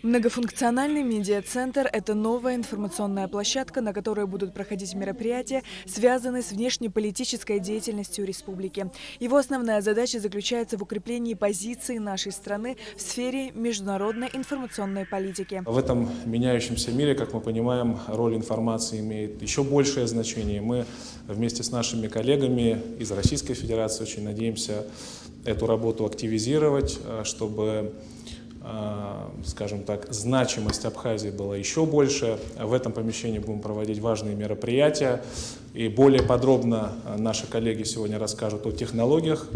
Многофункциональный медиацентр – это новая информационная площадка, на которой будут проходить мероприятия, связанные с внешнеполитической деятельностью республики. Его основная задача заключается в укреплении позиции нашей страны в сфере международной информационной политики. В этом меняющемся мире, как мы понимаем, роль информации имеет еще большее значение. Мы вместе с нашими коллегами из Российской Федерации очень надеемся эту работу активизировать, чтобы, скажем так, значимость Абхазии была еще больше. В этом помещении будем проводить важные мероприятия. И более подробно наши коллеги сегодня расскажут о технологиях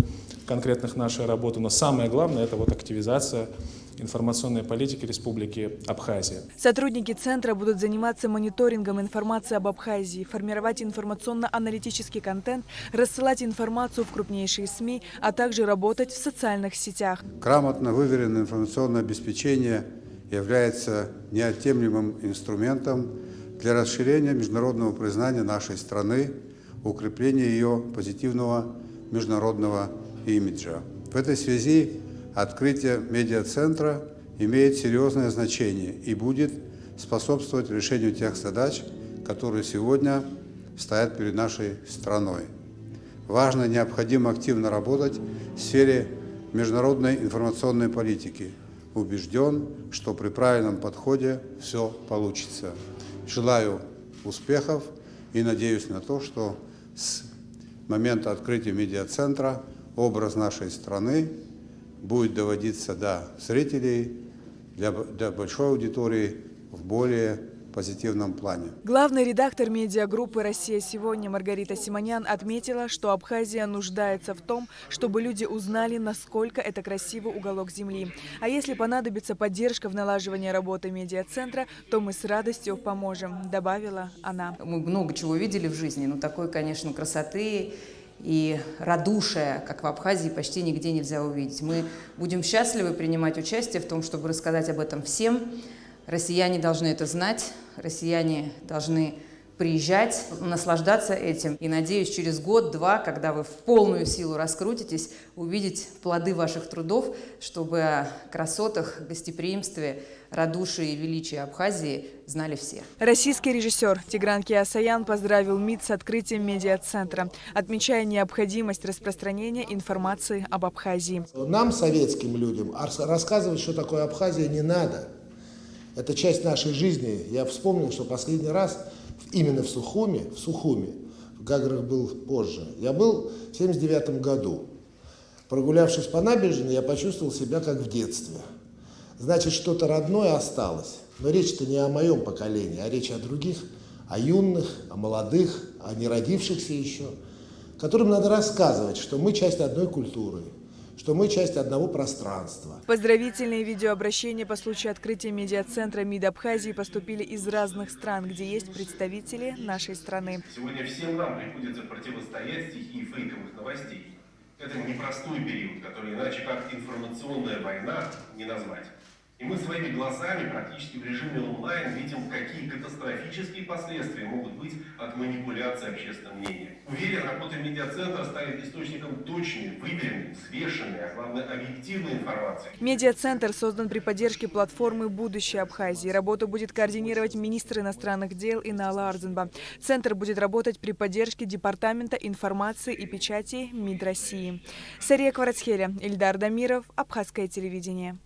конкретных нашей работы. Но самое главное – это вот активизация информационной политики Республики Абхазия. Сотрудники центра будут заниматься мониторингом информации об Абхазии, формировать информационно-аналитический контент, рассылать информацию в крупнейшие СМИ, а также работать в социальных сетях. Грамотно выверенное информационное обеспечение является неотъемлемым инструментом для расширения международного признания нашей страны, укрепления ее позитивного международного имиджа. В этой связи открытие медиацентра имеет серьезное значение и будет способствовать решению тех задач, которые сегодня стоят перед нашей страной. Важно и необходимо активно работать в сфере международной информационной политики. Убежден, что при правильном подходе все получится. Желаю успехов и надеюсь на то, что с момента открытия медиацентра образ нашей страны будет доводиться до зрителей, для большой аудитории в более позитивном плане. Главный редактор медиагруппы «Россия сегодня» Маргарита Симонян отметила, что Абхазия нуждается в том, чтобы люди узнали, насколько это красивый уголок земли. А если понадобится поддержка в налаживании работы медиацентра, то мы с радостью поможем, добавила она. Мы много чего видели в жизни, но такой, конечно, красоты и радушия, как в Абхазии, почти нигде нельзя увидеть. Мы будем счастливы принимать участие в том, чтобы рассказать об этом всем. Россияне должны это знать, россияне должны приезжать, наслаждаться этим. И надеюсь, через год-два, когда вы в полную силу раскрутитесь, увидеть плоды ваших трудов, чтобы о красотах, гостеприимстве, радушии и величии Абхазии знали все. Российский режиссер Тигран Кеосаян поздравил МИД с открытием медиацентра, отмечая необходимость распространения информации об Абхазии. Нам, советским людям, рассказывать, что такое Абхазия, не надо. Это часть нашей жизни. Я вспомнил, что последний раз именно в Сухуми, в Гаграх был позже, я был в 1979 году. Прогулявшись по набережной, я почувствовал себя как в детстве. Значит, что-то родное осталось. Но речь-то не о моем поколении, а речь о других, о юных, о молодых, о не родившихся еще, которым надо рассказывать, что мы часть одной культуры, что мы часть одного пространства. Поздравительные видеообращения по случаю открытия медиацентра МИД Абхазии поступили из разных стран, где есть представители нашей страны. Сегодня всем нам приходится противостоять стихии фейковых новостей. Это непростой период, который иначе как информационная война не назвать. И мы своими глазами практически в режиме онлайн видим, какие катастрофические последствия могут быть от манипуляции общественным мнением. Уверен, работа медиацентра станет источником точной, выверенной, взвешенной, а главное объективной информации. Медиацентр создан при поддержке платформы «Будущее Абхазии». Работу будет координировать министр иностранных дел Инала Арзенба. Центр будет работать при поддержке Департамента информации и печати МИД России. Сария Кварацхеля, Ильдар Дамиров, Абхазское телевидение.